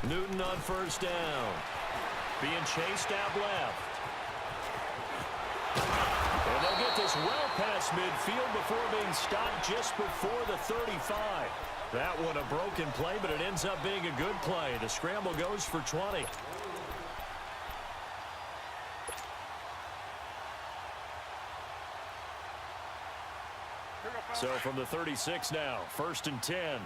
Newton on first down. Being chased out left. And they'll get this well past midfield before being stopped just before the 35. That one a broken play, but it ends up being a good play. The scramble goes for 20. So from the 36 now, 1st and 10.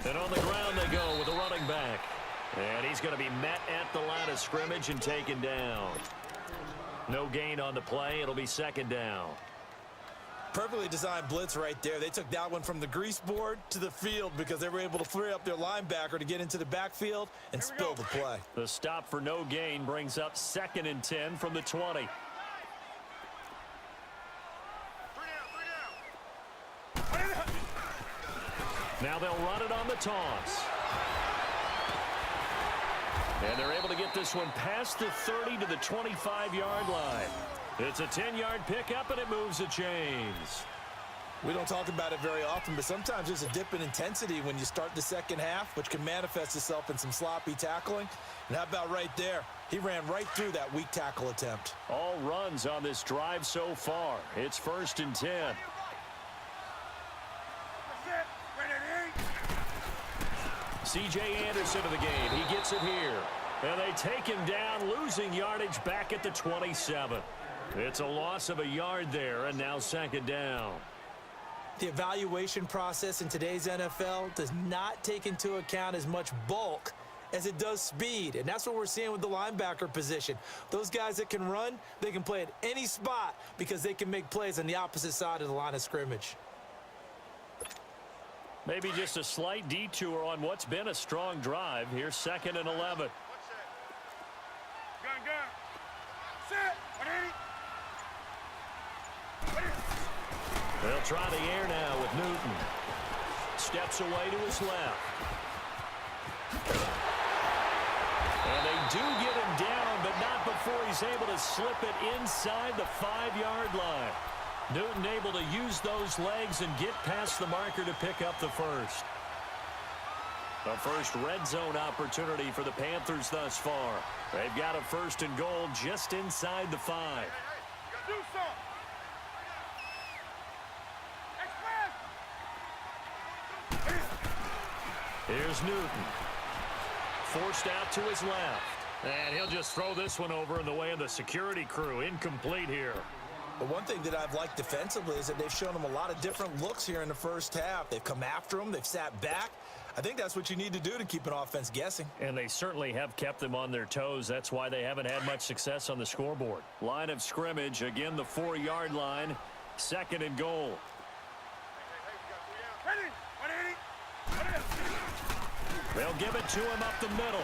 And on the ground they go with a running back. And he's going to be met at the line of scrimmage and taken down. No gain on the play. It'll be 2nd down. Perfectly designed blitz right there. They took that one from the grease board to the field because they were able to free up their linebacker to get into the backfield and spill the play. The stop for no gain brings up 2nd and 10 from the 20. Now they'll run it on the toss. And they're able to get this one past the 30 to the 25-yard line. It's a 10-yard pickup, and it moves the chains. We don't talk about it very often, but sometimes there's a dip in intensity when you start the second half, which can manifest itself in some sloppy tackling. And how about right there? He ran right through that weak tackle attempt. All runs on this drive so far. It's 1st and 10. C.J. Anderson of the game. He gets it here. And they take him down, losing yardage back at the 27. It's a loss of a yard there, and now 2nd down. The evaluation process in today's NFL does not take into account as much bulk as it does speed, and that's what we're seeing with the linebacker position. Those guys that can run, they can play at any spot because they can make plays on the opposite side of the line of scrimmage. Maybe just a slight detour on what's been a strong drive. Here's 2nd and 11. They'll try the air now with Newton. Steps away to his left. And they do get him down, but not before he's able to slip it inside the 5-yard line. Newton able to use those legs and get past the marker to pick up the first. The first red zone opportunity for the Panthers thus far. They've got a 1st and goal just inside the 5. Here's Newton. Forced out to his left. And he'll just throw this one over in the way of the security crew. Incomplete here. But one thing that I've liked defensively is that they've shown him a lot of different looks here in the first half. They've come after him. They've sat back. I think that's what you need to do to keep an offense guessing. And they certainly have kept them on their toes. That's why they haven't had much success on the scoreboard. Line of scrimmage, again the 4-yard line. 2nd and goal. They'll give it to him up the middle.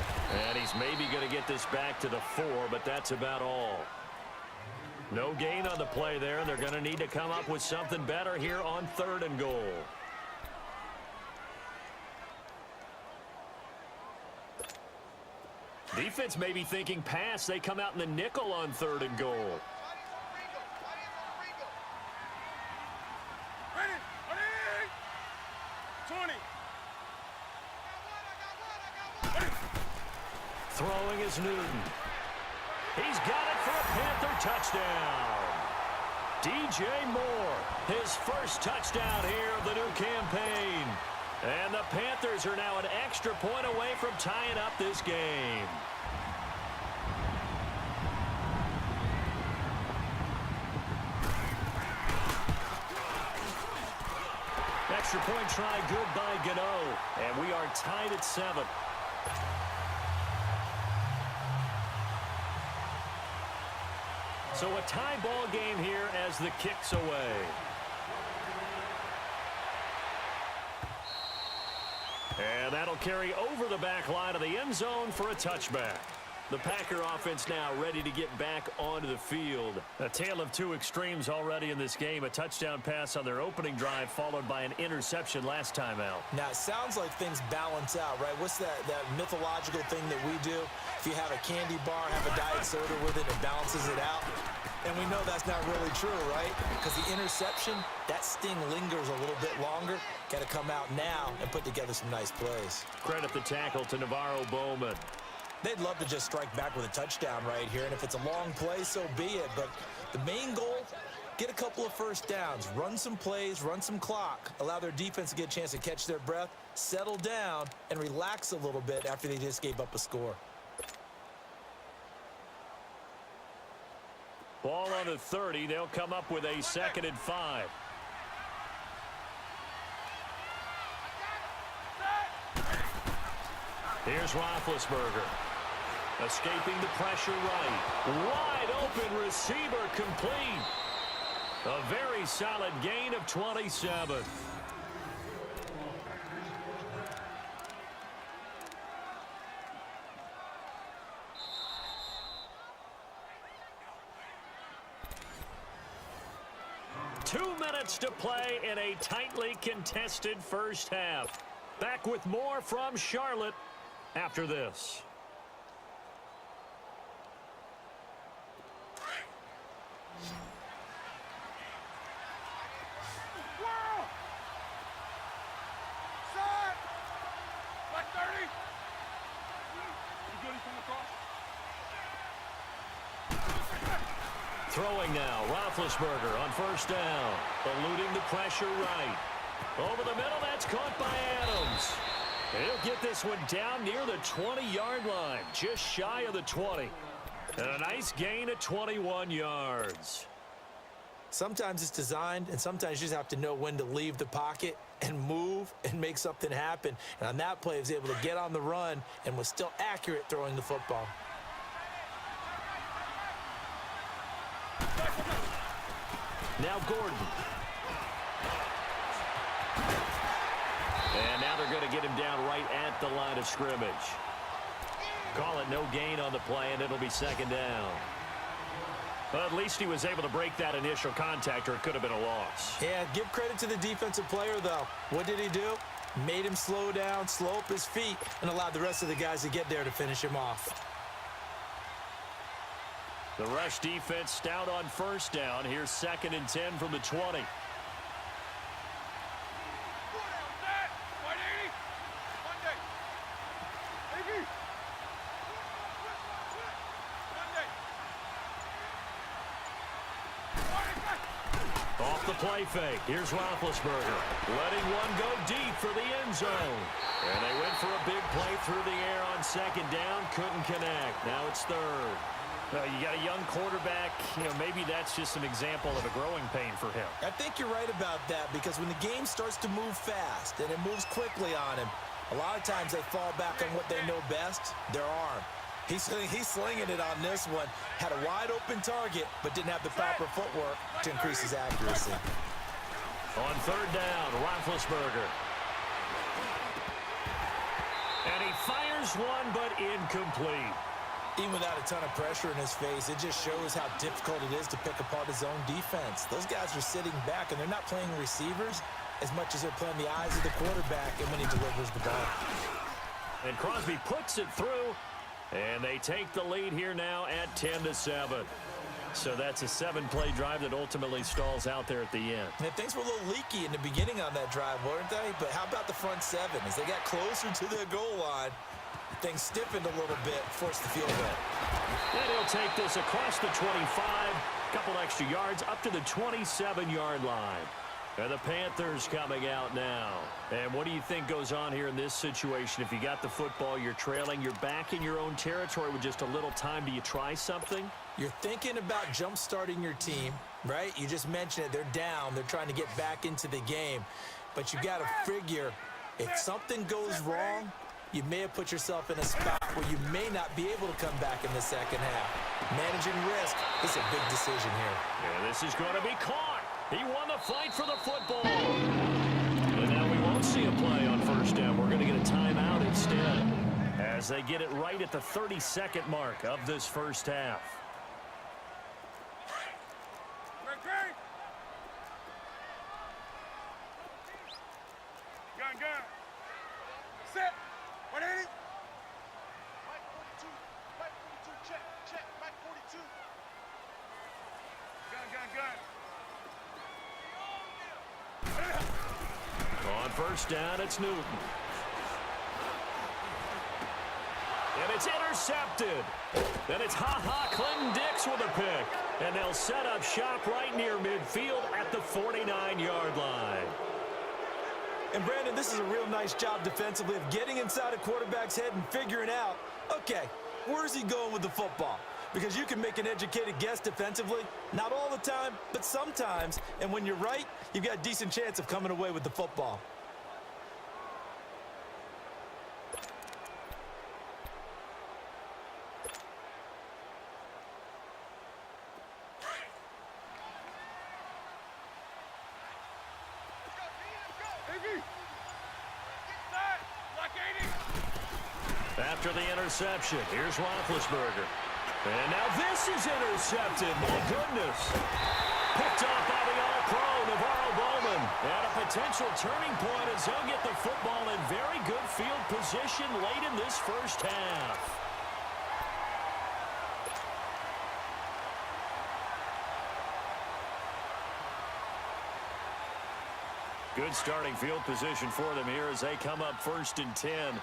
And he's maybe going to get this back to the 4, but that's about all. No gain on the play there, and they're going to need to come up with something better here on 3rd and goal. Defense may be thinking pass. They come out in the nickel on 3rd and goal. Throwing is Newton. He's got it for a Panther touchdown. DJ Moore, his first touchdown here of the new campaign. And the Panthers are now an extra point away from tying up this game. Extra point try good by Gano. And we are tied at 7. So a tie ball game here as the kick's away. And that'll carry over the back line of the end zone for a touchback. The Packer offense now ready to get back onto the field. A tale of two extremes already in this game. A touchdown pass on their opening drive followed by an interception last time out. Now, it sounds like things balance out, right? What's that mythological thing that we do? If you have a candy bar, have a diet soda with it, it balances it out. And we know that's not really true, right? Because the interception, that sting lingers a little bit longer. Got to come out now and put together some nice plays. Credit the tackle to Navarro Bowman. They'd love to just strike back with a touchdown right here, and if it's a long play, so be it. But the main goal, get a couple of first downs, run some plays, run some clock, allow their defense to get a chance to catch their breath, settle down, and relax a little bit after they just gave up a score. Ball on the 30. They'll come up with a 2nd and 5. Here's Roethlisberger. Escaping the pressure right. Wide open receiver complete. A very solid gain of 27. Two minutes to play in a tightly contested first half. Back with more from Charlotte after this. Throwing now, Roethlisberger on first down. Eluding the pressure right. Over the middle, that's caught by Adams. He'll get this one down near the 20-yard line, just shy of the 20. And a nice gain of 21 yards. Sometimes it's designed, and sometimes you just have to know when to leave the pocket and move and make something happen. And on that play, he was able to get on the run and was still accurate throwing the football. Now Gordon. And now they're going to get him down right at the line of scrimmage. Call it no gain on the play, and it'll be 2nd down. But at least he was able to break that initial contact, or it could have been a loss. Yeah, give credit to the defensive player, though. What did he do? Made him slow down, slow up his feet, and allowed the rest of the guys to get there to finish him off. The rush defense stout on first down. Here's 2nd and 10 from the 20. Off the play fake. Here's Roethlisberger. Letting one go deep for the end zone. And they went for a big play through the air on 2nd down. Couldn't connect. Now it's 3rd. Well, you got a young quarterback. Maybe that's just an example of a growing pain for him. I think you're right about that, because when the game starts to move fast and it moves quickly on him, a lot of times they fall back on what they know best, their arm. He's slinging it on this one. Had a wide-open target, but didn't have the proper footwork to increase his accuracy. On 3rd down, Roethlisberger. And he fires one, but incomplete. Even without a ton of pressure in his face, it just shows how difficult it is to pick apart his own defense. Those guys are sitting back, and they're not playing receivers as much as they're playing the eyes of the quarterback and when he delivers the ball. And Crosby puts it through, and they take the lead here now at 10-7. So that's a 7-play drive that ultimately stalls out there at the end. And things were a little leaky in the beginning on that drive, weren't they? But how about the front 7? As they got closer to the goal line, things stiffened a little bit, forced the field goal. And he'll take this across the 25, a couple extra yards, up to the 27-yard line. And the Panthers coming out now. And what do you think goes on here in this situation? If you got the football, you're trailing, you're back in your own territory with just a little time. Do you try something? You're thinking about jump-starting your team, right? You just mentioned it. They're down. They're trying to get back into the game. But you got to figure, if something goes wrong, you may have put yourself in a spot where you may not be able to come back in the second half. Managing risk is a big decision here. Yeah, this is going to be caught. He won the fight for the football. And now we won't see a play on first down. We're going to get a timeout instead. as they get it right at the 32nd mark of this first half. Gun. Set. 180. Mike 42, check. Mike 42. Gun. On first down, it's Newton. And it's intercepted. Then it's Clinton-Dix with a pick. And they'll set up shop right near midfield at the 49-yard line. And, Brandon, this is a real nice job defensively of getting inside a quarterback's head and figuring out, okay, where's he going with the football? Because you can make an educated guess defensively. Not all the time, but sometimes. And when you're right, you've got a decent chance of coming away with the football. After the interception, here's Roethlisberger. And now this is intercepted. My goodness. Picked off by the All-Pro, Navarro Bowman. And a potential turning point as they'll get the football in very good field position late in this first half. Good starting field position for them here as they come up 1st and 10.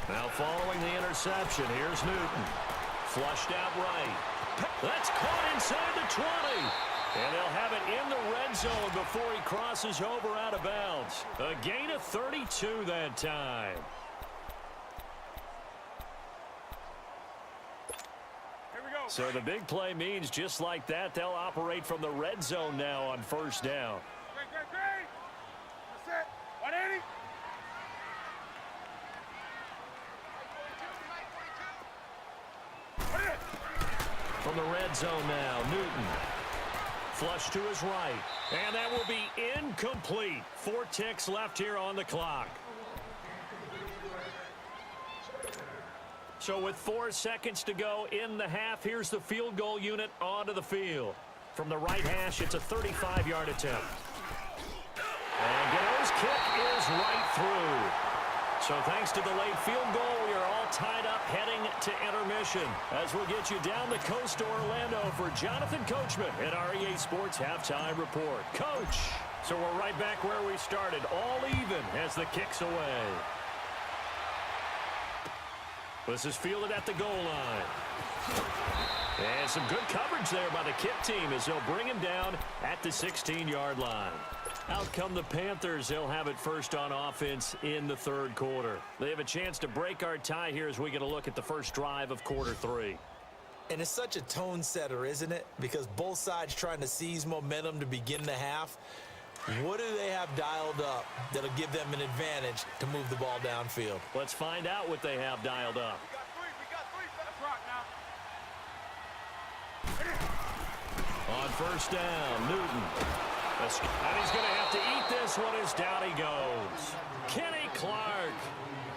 Now following the interception, here's Newton. Flushed out right. That's caught inside the 20. And they'll have it in the red zone before he crosses over out of bounds. A gain of 32 that time. Here we go. So the big play means just like that, they'll operate from the red zone now on first down. Great. That's it. 180. From the red zone now, Newton. Flush to his right. And that will be incomplete. 4 ticks left here on the clock. So with 4 seconds to go in the half, here's the field goal unit onto the field. From the right hash, it's a 35-yard attempt. And Gano's kick is right through. So thanks to the late field goal, we are all tied up heading to intermission. As we'll get you down the coast to Orlando for Jonathan Coachman at our EA Sports Halftime Report. Coach, so we're right back where we started, all even as the kick's away. This is fielded at the goal line. And some good coverage there by the kick team as they'll bring him down at the 16-yard line. Out come the Panthers. They'll have it first on offense in the 3rd quarter. They have a chance to break our tie here as we get a look at the first drive of quarter 3. And it's such a tone setter, isn't it? Because both sides trying to seize momentum to begin the half. What do they have dialed up that'll give them an advantage to move the ball downfield? Let's find out what they have dialed up. We got three. Let's rock now. On first down, Newton. And he's going to have to eat this one as down he goes. Kenny Clark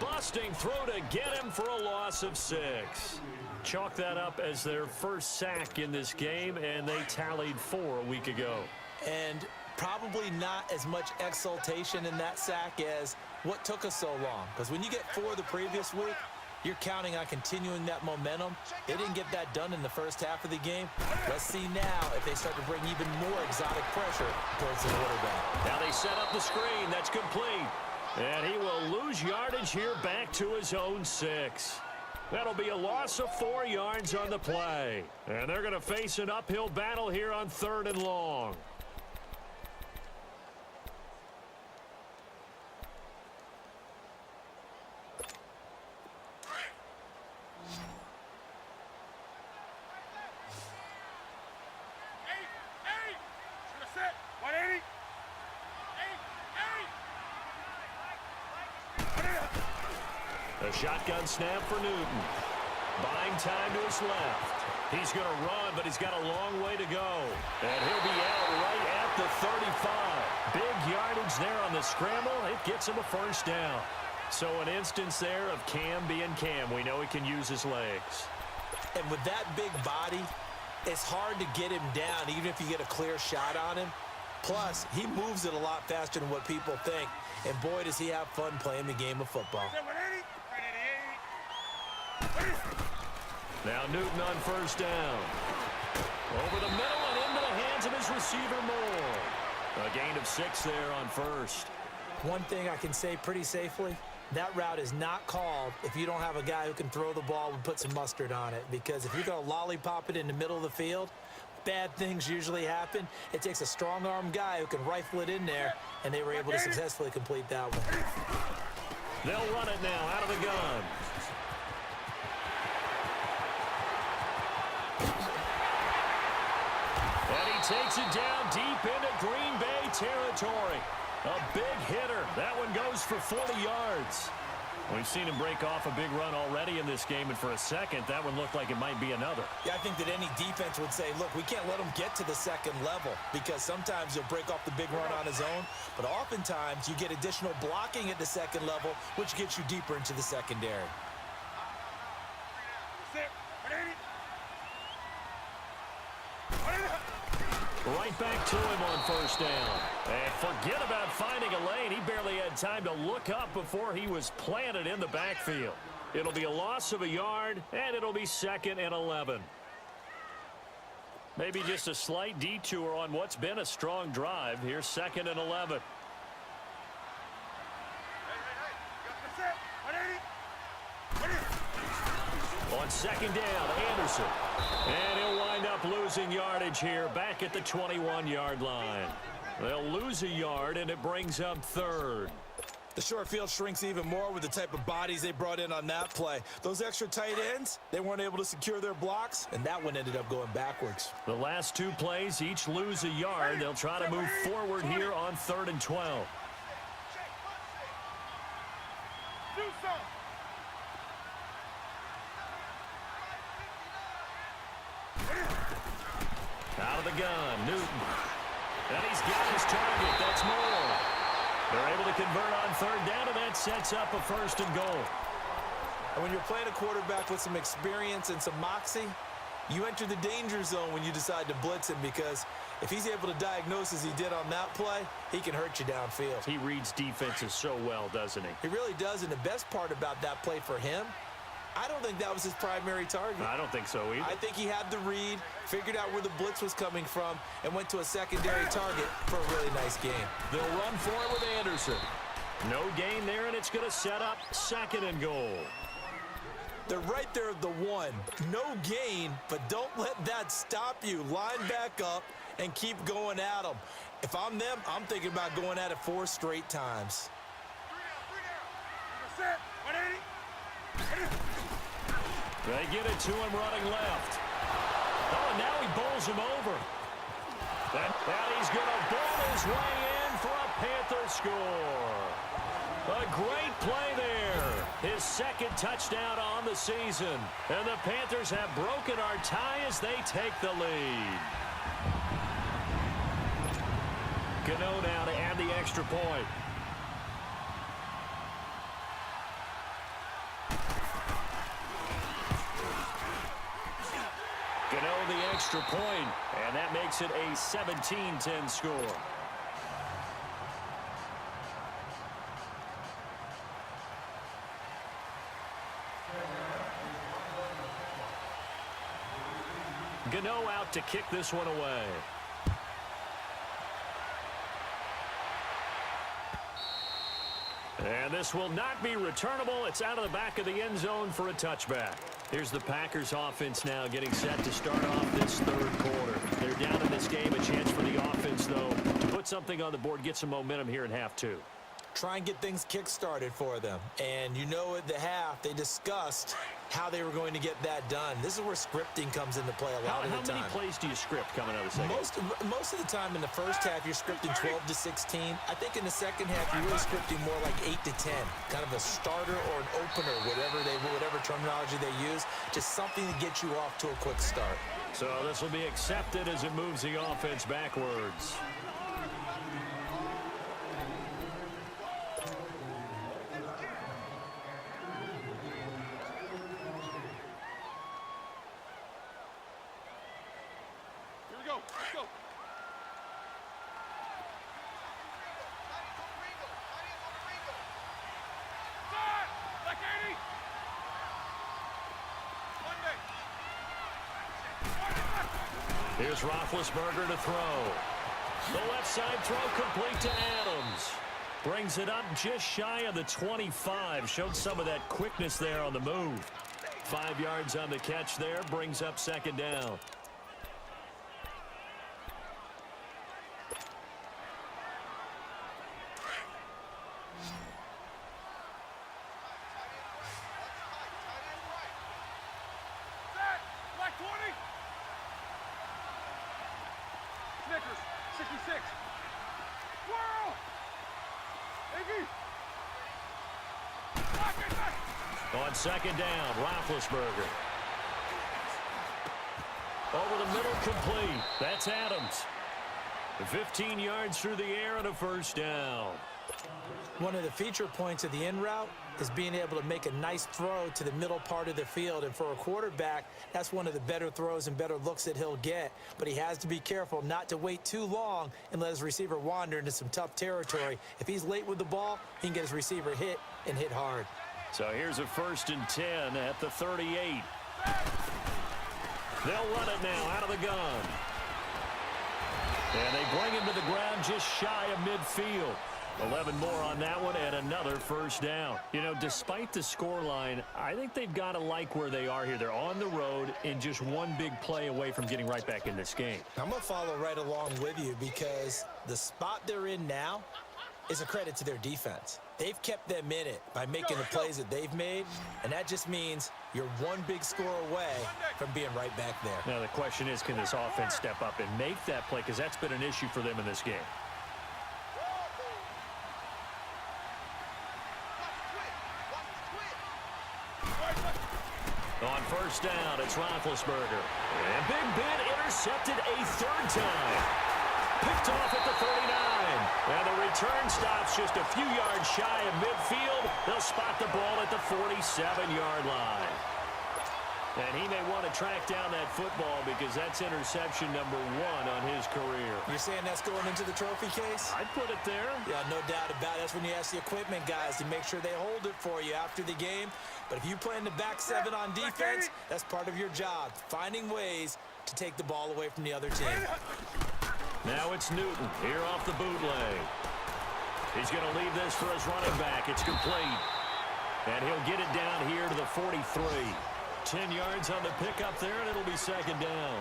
busting through to get him for a loss of 6. Chalk that up as their first sack in this game, and they tallied 4 a week ago. And probably not as much exultation in that sack as what took us so long. Because when you get 4 the previous week, you're counting on continuing that momentum. They didn't get that done in the first half of the game. Let's see now if they start to bring even more exotic pressure towards the quarterback. Now they set up the screen. That's complete. And he will lose yardage here back to his own 6. That'll be a loss of 4 yards on the play. And they're going to face an uphill battle here on 3rd and long. A shotgun snap for Newton. Buying time to his left. He's going to run, but he's got a long way to go. And he'll be out right at the 35. Big yardage there on the scramble. It gets him a first down. So an instance there of Cam being Cam. We know he can use his legs. And with that big body, it's hard to get him down, even if you get a clear shot on him. Plus, he moves it a lot faster than what people think. And boy, does he have fun playing the game of football. Now Newton on first down. Over the middle and into the hands of his receiver Moore. A gain of 6 there on first. One thing I can say pretty safely, that route is not called if you don't have a guy who can throw the ball and put some mustard on it. Because if you're going to lollipop it in the middle of the field, bad things usually happen. It takes a strong-arm guy who can rifle it in there, and they were able to successfully complete that one. They'll run it now out of the gun. And he takes it down deep into Green Bay territory. A big hitter. That one goes for 40 yards. We've seen him break off a big run already in this game, and for a second, that one looked like it might be another. Yeah, I think that any defense would say, look, we can't let him get to the second level because sometimes he'll break off the big run on his own, but oftentimes you get additional blocking at the second level, which gets you deeper into the secondary. Right back to him on first down. And forget about finding a lane. He barely had time to look up before he was planted in the backfield. It'll be a loss of a yard, and it'll be 2nd and 11. Maybe just a slight detour on what's been a strong drive. Here's 2nd and 11. On second down, Anderson. And he'll wind up losing yardage here back at the 21-yard line. They'll lose a yard, and it brings up 3rd. The short field shrinks even more with the type of bodies they brought in on that play. Those extra tight ends, they weren't able to secure their blocks, and that one ended up going backwards. The last 2 plays each lose a yard. They'll try to move forward here on 3rd and 12. Do something. Out of the gun, Newton. And he's got his target. That's Moore. They're able to convert on 3rd down, and that sets up a 1st and goal. And when you're playing a quarterback with some experience and some moxie, you enter the danger zone when you decide to blitz him, because if he's able to diagnose as he did on that play, he can hurt you downfield. He reads defenses so well, doesn't he? He really does, and the best part about that play for him, I don't think that was his primary target. I don't think so either. I think he had the read, figured out where the blitz was coming from, and went to a secondary target for a really nice game. They'll run for it with Anderson. No gain there, and it's going to set up 2nd and goal. They're right there at the 1. No gain, but don't let that stop you. Line back up and keep going at them. If I'm them, I'm thinking about going at it 4 straight times. 3 down. 180. They get it to him running left. Oh, and now he bowls him over. And he's going to bowl his way in for a Panther score. A great play there. His 2nd touchdown on the season. And the Panthers have broken our tie as they take the lead. Gano now to add the extra point. Gano the extra point, and that makes it a 17-10 score. Gano out to kick this one away. And this will not be returnable. It's out of the back of the end zone for a touchback. Here's the Packers offense now getting set to start off this 3rd quarter. They're down in this game. A chance for the offense, though, to put something on the board, get some momentum here in half 2. try and get things kick-started for them. And you know at the half, they discussed how they were going to get that done. This is where scripting comes into play a lot of the time. How many plays do you script coming out of the second? Most of the time in the first half, you're scripting 12 to 16. I think in the second half, you're really scripting more like 8 to 10. Kind of a starter or an opener, whatever terminology they use. Just something to get you off to a quick start. So this will be accepted as it moves the offense backwards. Let's go. Side! Like 80! Here's Roethlisberger to throw. The left side throw complete to Adams. Brings it up just shy of the 25. Showed some of that quickness there on the move. 5 yards on the catch there. Brings up second down. Like 20! Snickers, 66. Whirl! Iggy! On second down, Roethlisberger. Over the middle, complete. That's Adams. 15 yards through the air and a first down. One of the feature points of the in route is being able to make a nice throw to the middle part of the field. And for a quarterback, that's one of the better throws and better looks that he'll get. But he has to be careful not to wait too long and let his receiver wander into some tough territory. If he's late with the ball, he can get his receiver hit and hit hard. So here's a 1st and 10 at the 38. They'll run it now out of the gun. And they bring him to the ground just shy of midfield. 11 more on that one and another first down. You know, despite the scoreline, I think they've got to like where they are here. They're on the road and just one big play away from getting right back in this game. I'm going to follow right along with you because the spot they're in now is a credit to their defense. They've kept them in it by making the plays that they've made, and that just means you're one big score away from being right back there. Now the question is, can this offense step up and make that play? Because that's been an issue for them in this game. On first down, it's Roethlisberger. And Big Ben intercepted a 3rd time. Picked off at the 39. And the return stops just a few yards shy of midfield. They'll spot the ball at the 47-yard line. And he may want to track down that football because that's interception number 1 on his career. You're saying that's going into the trophy case? I'd put it there. Yeah, no doubt about it. That's when you ask the equipment guys to make sure they hold it for you after the game. But if you play in the back 7 on defense, that's part of your job, finding ways to take the ball away from the other team. Now it's Newton here off the bootleg. He's going to leave this for his running back. It's complete. And he'll get it down here to the 43. 10 yards on the pickup there, and it'll be second down.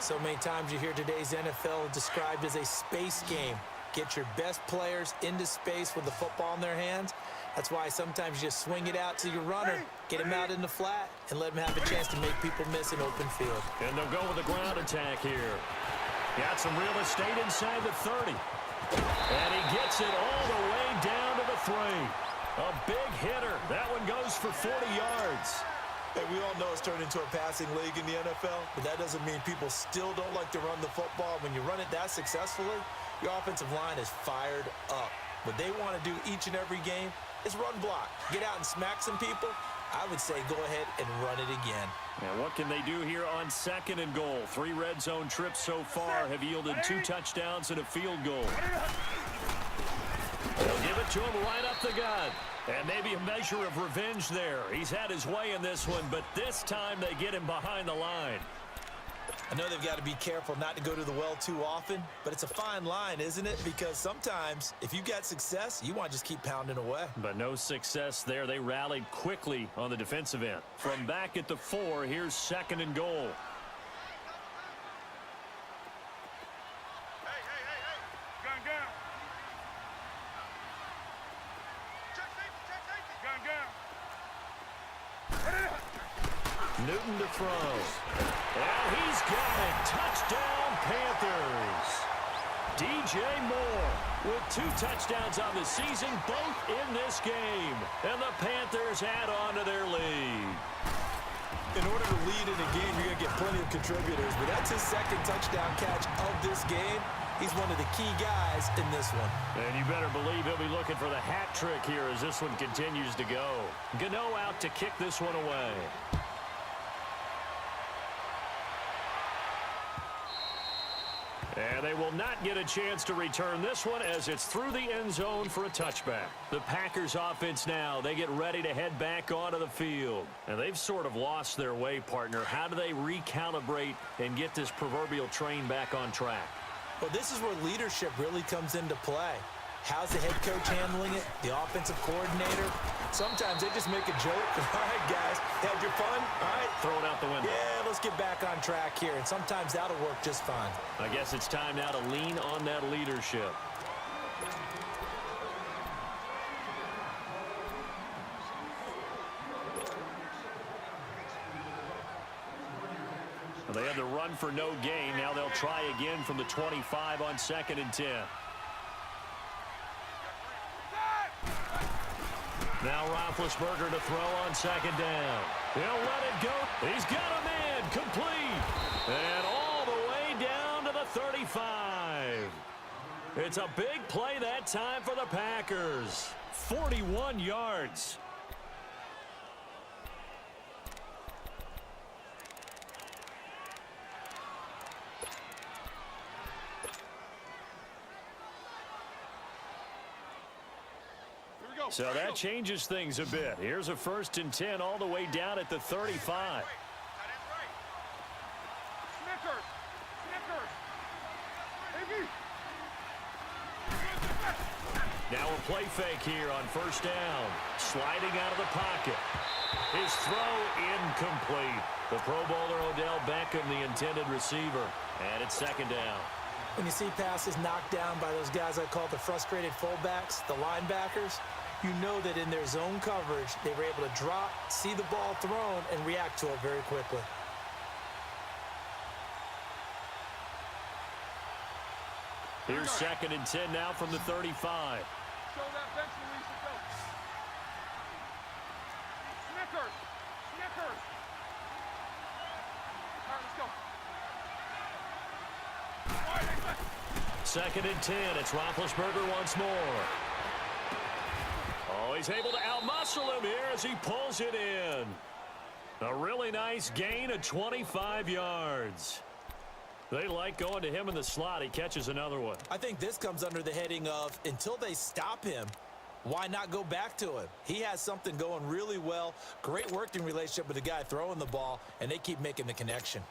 So many times you hear today's NFL described as a space game. Get your best players into space with the football in their hands. That's why sometimes you just swing it out to your runner, get him out in the flat, and let him have a chance to make people miss an open field. And they'll go with a ground attack here. Got some real estate inside the 30. And he gets it all the way down to the 3. A big hitter. That one goes for 40 yards. Hey, we all know it's turned into a passing league in the NFL, but that doesn't mean people still don't like to run the football. When you run it that successfully, your offensive line is fired up. What they want to do each and every game is run block. Get out and smack some people. I would say go ahead and run it again. And what can they do here on 2nd and goal? 3 red zone trips so far have yielded 2 touchdowns and a field goal. They'll give it to him right up the gut. And maybe a measure of revenge there. He's had his way in this one, but this time they get him behind the line. I know they've got to be careful not to go to the well too often, but it's a fine line, isn't it? Because sometimes if you got success, you want to just keep pounding away. But no success there. They rallied quickly on the defensive end. From back at the 4, here's 2nd and goal. Gun. Newton to throw. And he's got it. Touchdown, Panthers. DJ Moore with 2 touchdowns on the season, both in this game. And the Panthers add on to their lead. In order to lead in a game, you're going to get plenty of contributors, but that's his 2nd touchdown catch of this game. He's one of the key guys in this one. And you better believe he'll be looking for the hat trick here as this one continues to go. Gano out to kick this one away. And they will not get a chance to return this one as it's through the end zone for a touchback. The Packers offense now, they get ready to head back onto the field. And they've sort of lost their way, partner. How do they recalibrate and get this proverbial train back on track? Well, this is where leadership really comes into play. How's the head coach handling it? The offensive coordinator? Sometimes they just make a joke. All right, guys, had your fun? All right. Throw it out the window. Yeah, let's get back on track here. And sometimes that'll work just fine. I guess it's time now to lean on that leadership. They had the run for no gain. Now they'll try again from the 25 on 2nd and 10. Now Roethlisberger to throw on 2nd down. He'll let it go. He's got a man complete. And all the way down to the 35. It's a big play that time for the Packers. 41 yards. So that changes things a bit. Here's a 1st and 10 all the way down at the 35. Now a play fake here on 1st down. Sliding out of the pocket. His throw incomplete. The Pro Bowler Odell Beckham, the intended receiver. And it's 2nd down. When you see passes knocked down by those guys I call the frustrated fullbacks, the linebackers, you know that in their zone coverage, they were able to drop, see the ball thrown, and react to it very quickly. Here's 2nd and 10 now from the 35. Show that bench release and go. Snickers! Snickers! All right, let's go. 2nd and 10. It's Roethlisberger once more. Oh, he's able to outmuscle him here as he pulls it in. A really nice gain of 25 yards. They like going to him in the slot. He catches another one. I think this comes under the heading of until they stop him, why not go back to him? He has something going really well. Great working relationship with the guy throwing the ball, and they keep making the connection.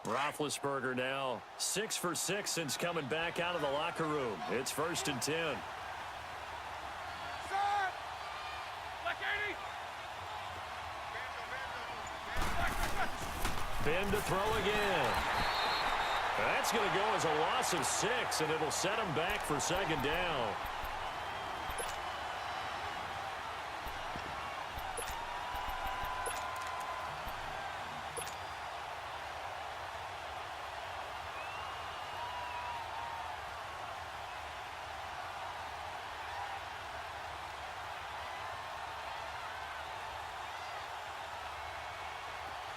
Roethlisberger now 6 for 6 since coming back out of the locker room. It's 1st and 10. Ben to throw again. That's going to go as a loss of 6, and it'll set him back for 2nd down.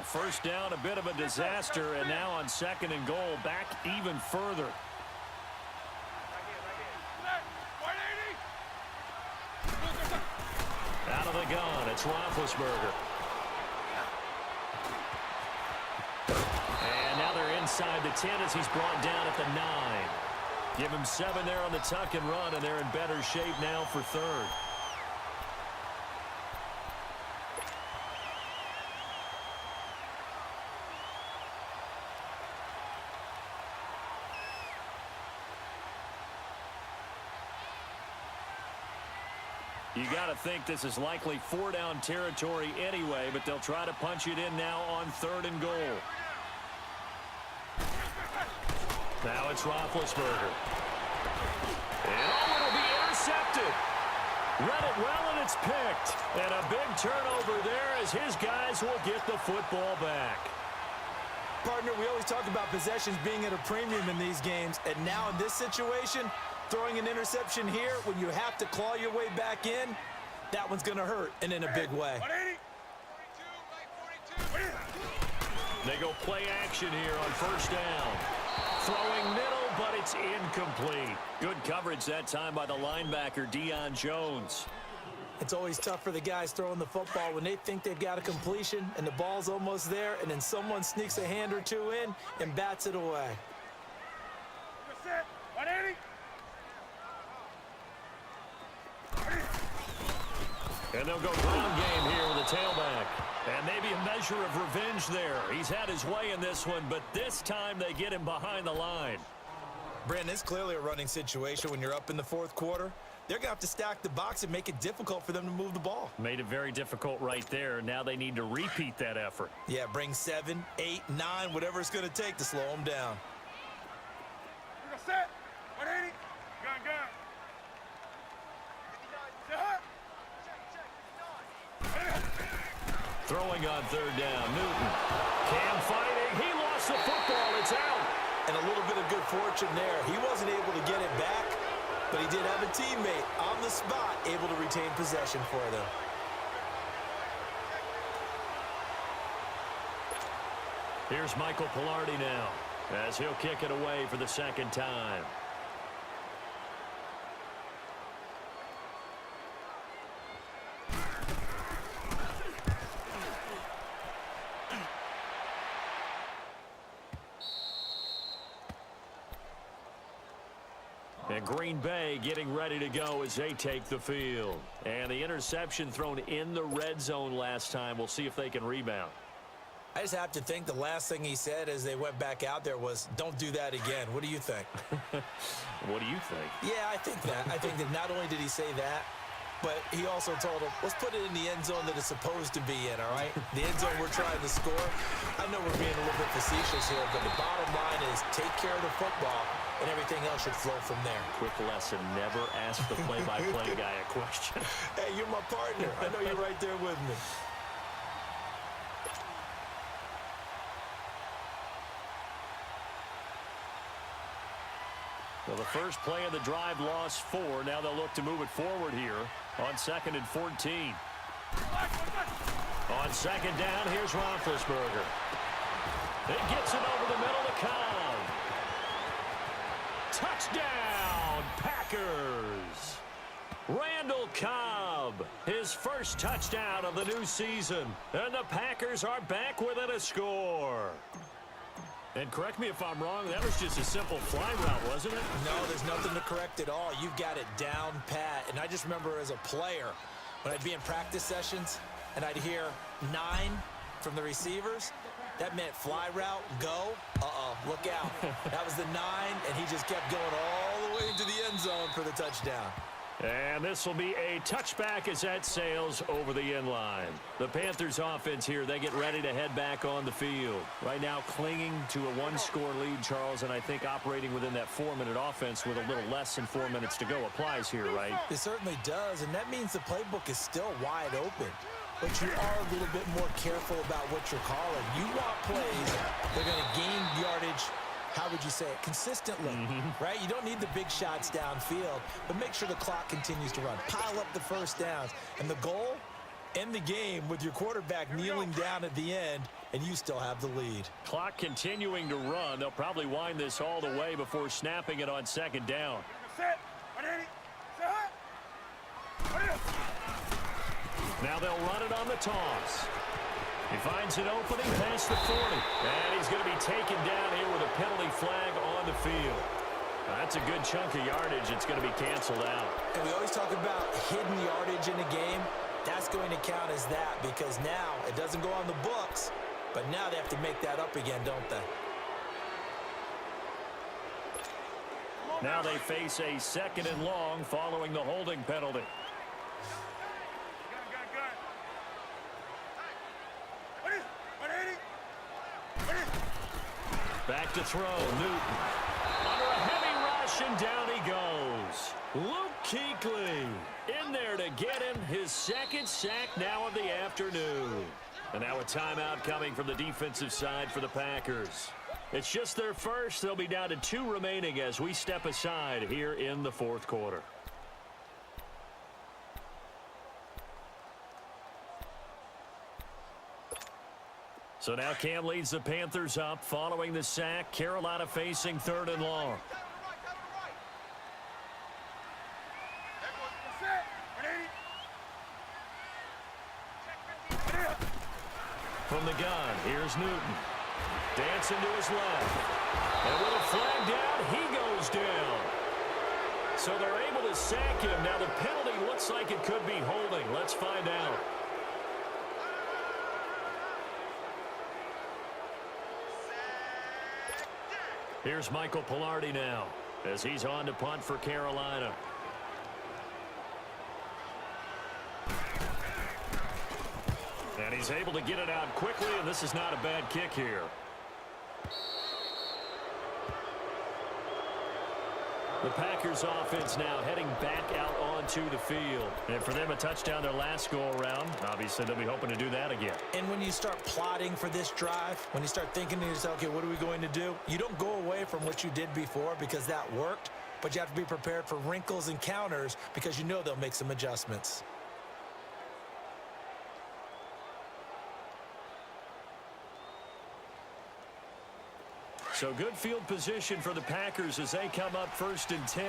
First down, a bit of a disaster, and now on 2nd and goal, back even further. Out of the gun, it's Roethlisberger. And now they're inside the 10 as he's brought down at the 9. Give him 7 there on the tuck and run, and they're in better shape now for 3rd. You got to think this is likely 4-down territory anyway, but they'll try to punch it in now on 3rd and goal. Now it's Roethlisberger. And all it'll Read it well, and it's picked. And a big turnover there as his guys will get the football back. Partner, we always talk about possessions being at a premium in these games, and now in this situation, throwing an interception here when you have to claw your way back in, that one's going to hurt, and in a big way. They go play action here on first down. Throwing middle, but it's incomplete. Good coverage that time by the linebacker, Deion Jones. It's always tough for the guys throwing the football when they think they've got a completion and the ball's almost there, and then someone sneaks a hand or two in and bats it away. And they'll go ground game here with a tailback. And maybe a measure of revenge there. He's had his way in this one, but this time they get him behind the line. Brandon, it's clearly a running situation when you're up in the fourth quarter. They're going to have to stack the box and make it difficult for them to move the ball. Made it very difficult right there. Now they need to repeat that effort. Yeah, bring 7, 8, 9, whatever it's going to take to slow them down. Set. 180. Gun. Throwing on third down, Newton. Cam fighting. He lost the football. It's out. And a little bit of good fortune there. He wasn't able to get it back, but he did have a teammate on the spot able to retain possession for them. Here's Michael Pilardi now as he'll kick it away for the second time. And Green Bay getting ready to go as they take the field. And the interception thrown in the red zone last time. We'll see if they can rebound. I just have to think the last thing he said as they went back out there was, don't do that again. What do you think? What do you think? Yeah, I think that. I think that not only did he say that, but he also told him, let's put it in the end zone that it's supposed to be in, all right? The end zone we're trying to score. I know we're being a little bit facetious here, but the bottom line is take care of the football, and everything else should flow from there. Quick lesson, never ask the play-by-play guy a question. Hey, you're my partner. I know you're right there with me. Well, the first play of the drive lost 4. Now they'll look to move it forward here on 2nd and 14. On second down, here's Roethlisberger. He gets it over the middle to Cobb. Touchdown, Packers. Randall Cobb, his first touchdown of the new season. And the Packers are back within a score. And correct me if I'm wrong, that was just a simple fly route, wasn't it? No, there's nothing to correct at all. You've got it down pat. And I just remember as a player, when I'd be in practice sessions and I'd hear 9 from the receivers, that meant fly route, go, look out. That was the 9, and he just kept going all the way into the end zone for the touchdown. And this will be a touchback as that sails over the end line. The Panthers offense here, they get ready to head back on the field. Right now clinging to a 1-score lead, Charles, and I think operating within that 4-minute offense with a little less than 4 minutes to go applies here, right? It certainly does, and that means the playbook is still wide open. But you are a little bit more careful about what you're calling. You want plays that are going to gain yardage, how would you say it, consistently, right? You don't need the big shots downfield, but make sure the clock continues to run. Pile up the first downs. And the goal, end the game with your quarterback kneeling down at the end, and you still have the lead. Clock continuing to run. They'll probably wind this all the way before snapping it on second down. Set. Now they'll run it on the toss. He finds an opening past the 40. And he's going to be taken down here with a penalty flag on the field. That's a good chunk of yardage. It's going to be canceled out. And we always talk about hidden yardage in a game. That's going to count as that because now it doesn't go on the books, but now they have to make that up again, don't they? Now they face a 2nd and long following the holding penalty. Back to throw, Newton. Under a heavy rush, and down he goes. Luke Kuechly in there to get him his second sack now of the afternoon. And now a timeout coming from the defensive side for the Packers. It's just their first. They'll be down to 2 remaining as we step aside here in the fourth quarter. So now Cam leads the Panthers up following the sack. Carolina facing 3rd and long. From the gun, here's Newton. Dancing to his left. And with a flag down, he goes down. So they're able to sack him. Now the penalty looks like it could be holding. Let's find out. Here's Michael Pilardi now as he's on to punt for Carolina. And he's able to get it out quickly, and this is not a bad kick here. The Packers offense now heading back out onto the field. And for them, a touchdown their last go-around. Obviously, they'll be hoping to do that again. And when you start plotting for this drive, when you start thinking to yourself, okay, what are we going to do? You don't go away from what you did before because that worked, but you have to be prepared for wrinkles and counters because you know they'll make some adjustments. So good field position for the Packers as they come up 1st and 10.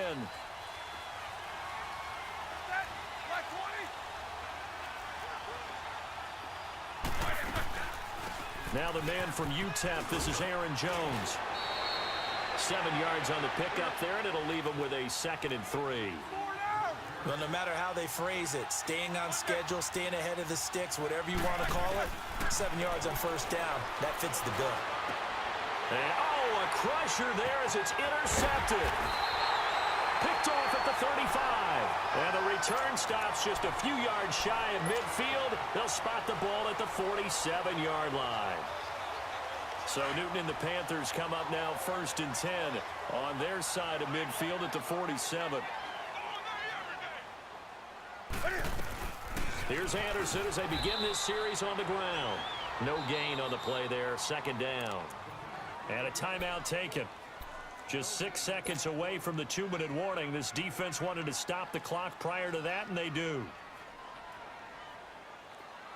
Now the man from UTEP, this is Aaron Jones. 7 yards on the pickup there, and it'll leave him with a 2nd and 3. Well, no matter how they phrase it, staying on schedule, staying ahead of the sticks, whatever you want to call it, 7 yards on 1st down, that fits the bill. And, oh, a crusher there as it's intercepted. Picked off at the 35. And the return stops just a few yards shy of midfield. They'll spot the ball at the 47-yard line. So Newton and the Panthers come up now 1st and 10 on their side of midfield at the 47. Here's Anderson as they begin this series on the ground. No gain on the play there, 2nd down. And a timeout taken. Just 6 seconds away from the 2-minute warning. This defense wanted to stop the clock prior to that, and they do.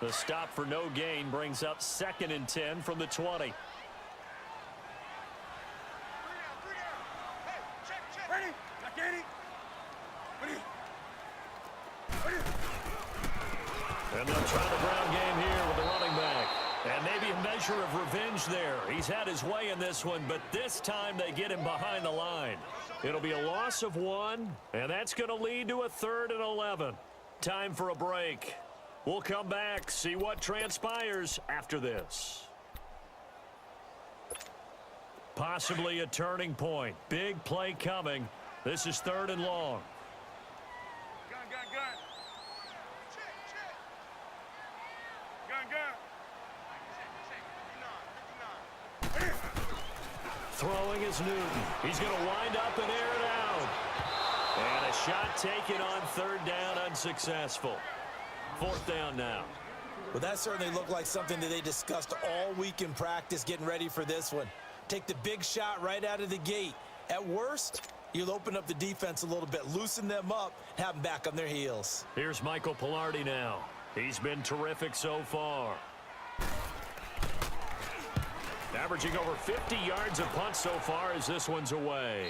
The stop for no gain brings up 2nd and 10 from the 20. And they'll try the ground game here with the running back. And maybe a measure of revenge there. He's had his way in this one, but this time they get him behind the line. It'll be a loss of 1, and that's going to lead to a 3rd and 11. Time for a break. We'll come back, see what transpires after this. Possibly a turning point. Big play coming. This is 3rd and long. Gun. Throwing is Newton. He's going to wind up and air it out. And a shot taken on 3rd down, unsuccessful. 4th down now. Well, that certainly looked like something that they discussed all week in practice getting ready for this one. Take the big shot right out of the gate. At worst, you'll open up the defense a little bit, loosen them up, have them back on their heels. Here's Michael Pilardi now. He's been terrific so far. Averaging over 50 yards a punt so far as this one's away.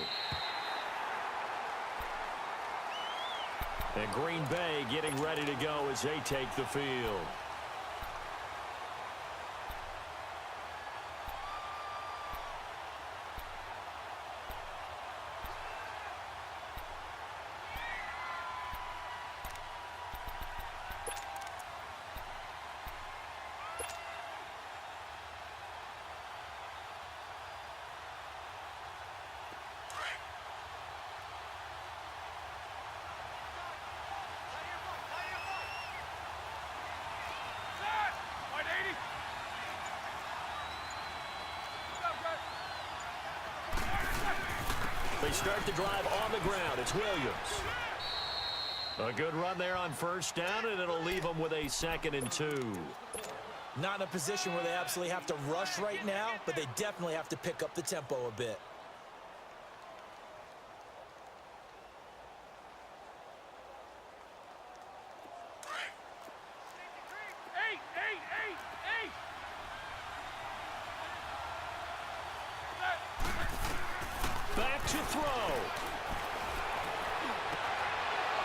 And Green Bay getting ready to go as they take the field. They start the drive on the ground. It's Williams. A good run there on first down, and it'll leave them with a 2nd and 2. Not in a position where they absolutely have to rush right now, but they definitely have to pick up the tempo a bit. Back to throw.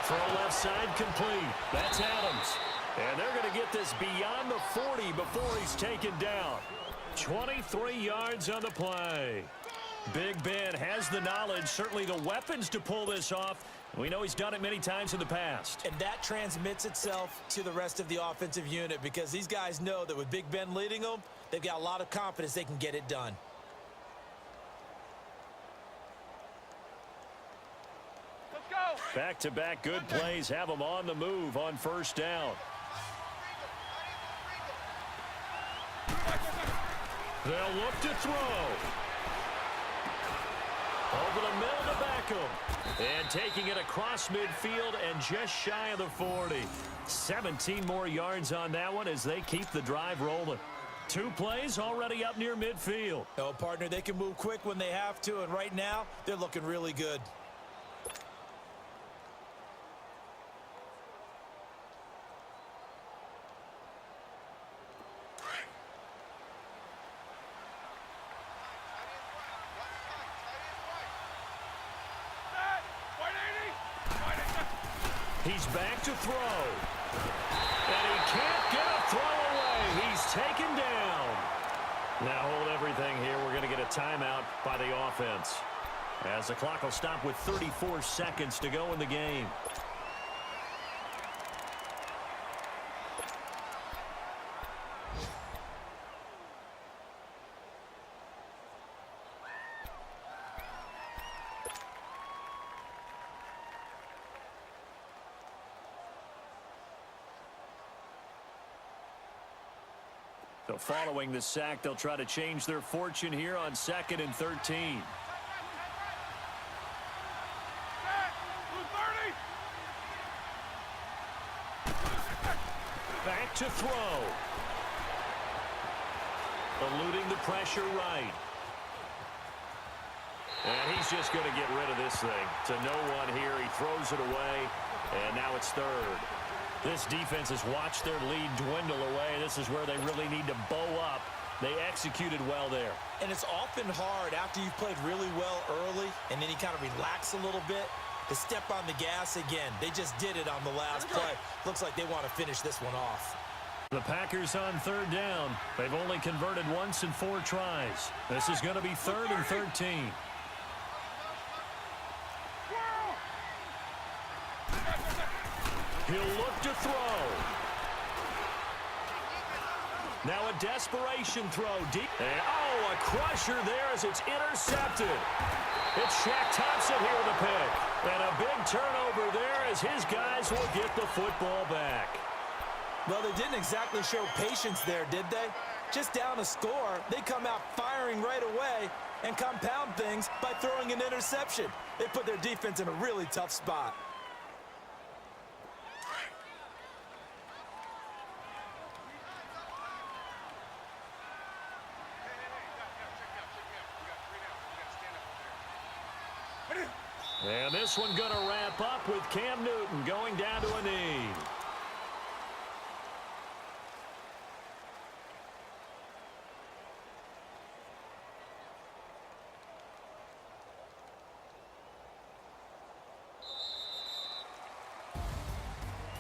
Throw left side complete. That's Adams. And they're going to get this beyond the 40 before he's taken down. 23 yards on the play. Big Ben has the knowledge, certainly the weapons to pull this off. We know he's done it many times in the past. And that transmits itself to the rest of the offensive unit because these guys know that with Big Ben leading them, they've got a lot of confidence they can get it done. Back-to-back good plays have them on the move on first down. They'll look to throw. Over the middle to Beckham. And taking it across midfield and just shy of the 40. 17 more yards on that one as they keep the drive rolling. 2 plays already up near midfield. No, partner, they can move quick when they have to, and right now they're looking really good. He's back to throw. And he can't get a throw away. He's taken down. Now hold everything here. We're going to get a timeout by the offense, as the clock will stop with 34 seconds to go in the game. So following the sack, they'll try to change their fortune here on 2nd and 13. Back to throw. Eluding the pressure right. And he's just going to get rid of this thing. To no one here. He throws it away. And now it's 3rd. This defense has watched their lead dwindle away. This is where they really need to bow up. They executed well there. And it's often hard after you've played really well early and then you kind of relax a little bit to step on the gas again. They just did it on the last play. Looks like they want to finish this one off. The Packers on 3rd down. They've only converted once in 4 tries. This is going to be 3rd and 13. He'll look to throw. Now a desperation throw deep. And, oh, a crusher there as it's intercepted. It's Shaq Thompson here with a pick. And a big turnover there as his guys will get the football back. Well, they didn't exactly show patience there, did they? Just down a score, they come out firing right away and compound things by throwing an interception. They put their defense in a really tough spot. And this one going to wrap up with Cam Newton going down to a knee.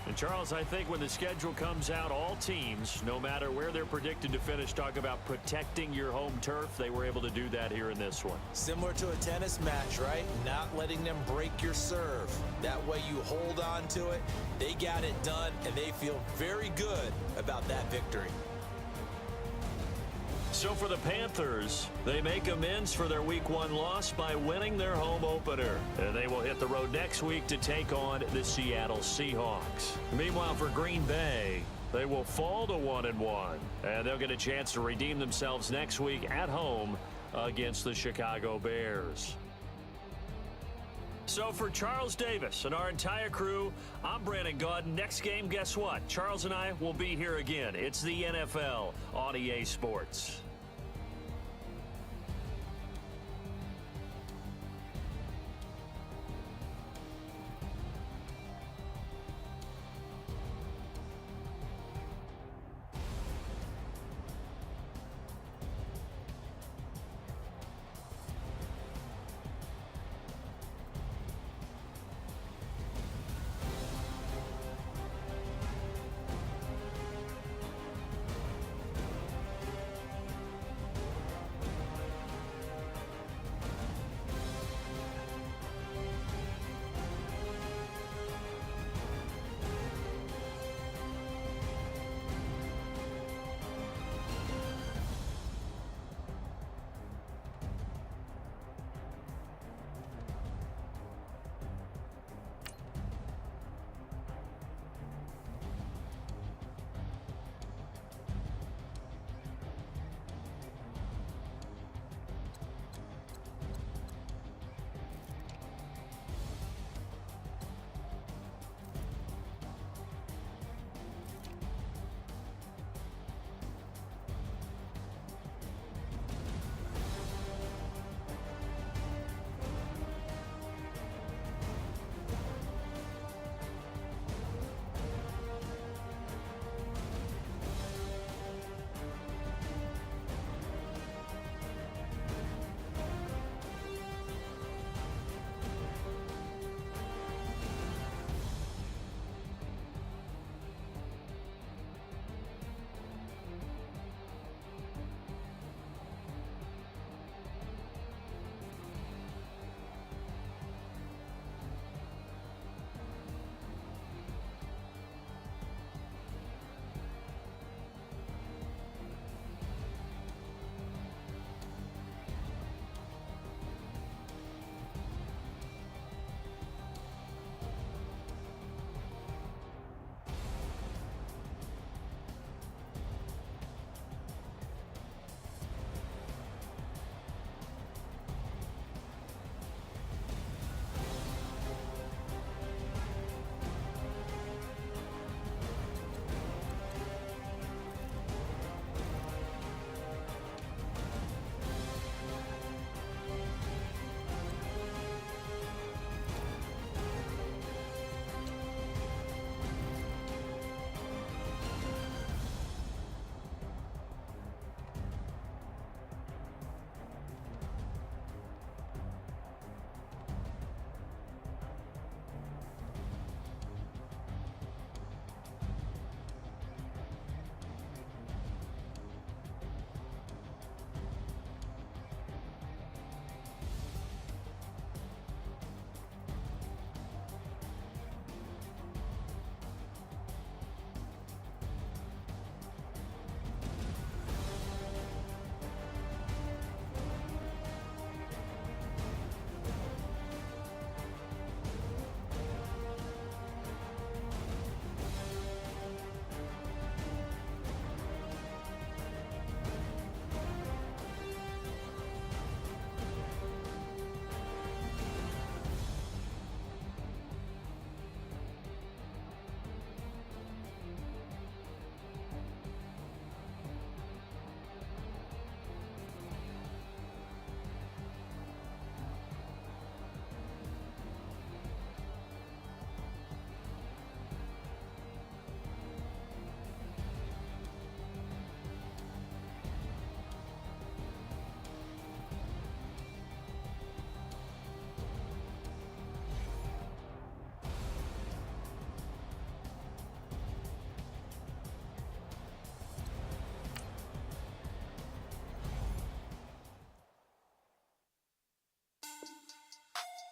And Charles, I think when the schedule comes out, all teams, no matter where they're predicted to finish, talk about protecting your home turf. They were able to do that here in this one. Similar to a tennis match, right? Not letting them break your serve. That way you hold on to it. They got it done, and they feel very good about that victory. So for the Panthers, they make amends for their Week 1 loss by winning their home opener. And they will hit the road next week to take on the Seattle Seahawks. Meanwhile, for Green Bay, they will fall to 1-1. And they'll get a chance to redeem themselves next week at home against the Chicago Bears. So for Charles Davis and our entire crew, I'm Brandon Gaudin. Next game, guess what? Charles and I will be here again. It's the NFL on EA Sports.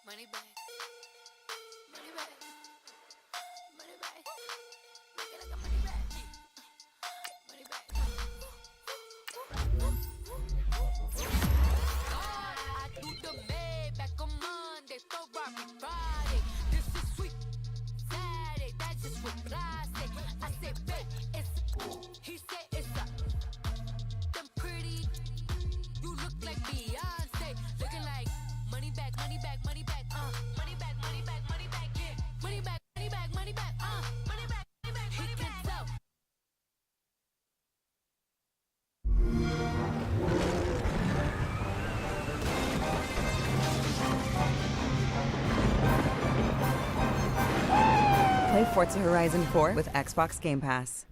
Money back. Money back. Money back. Make it like a money back. Money back. I do the Maybach on Monday, Ferrari Friday. This is sweet Saturday. That's just what I say. I say, babe, it's. He said it's a. Them pretty. You look like Beyonce. Looking like money back, money back, money back. Play Forza Horizon 4 with Xbox Game Pass.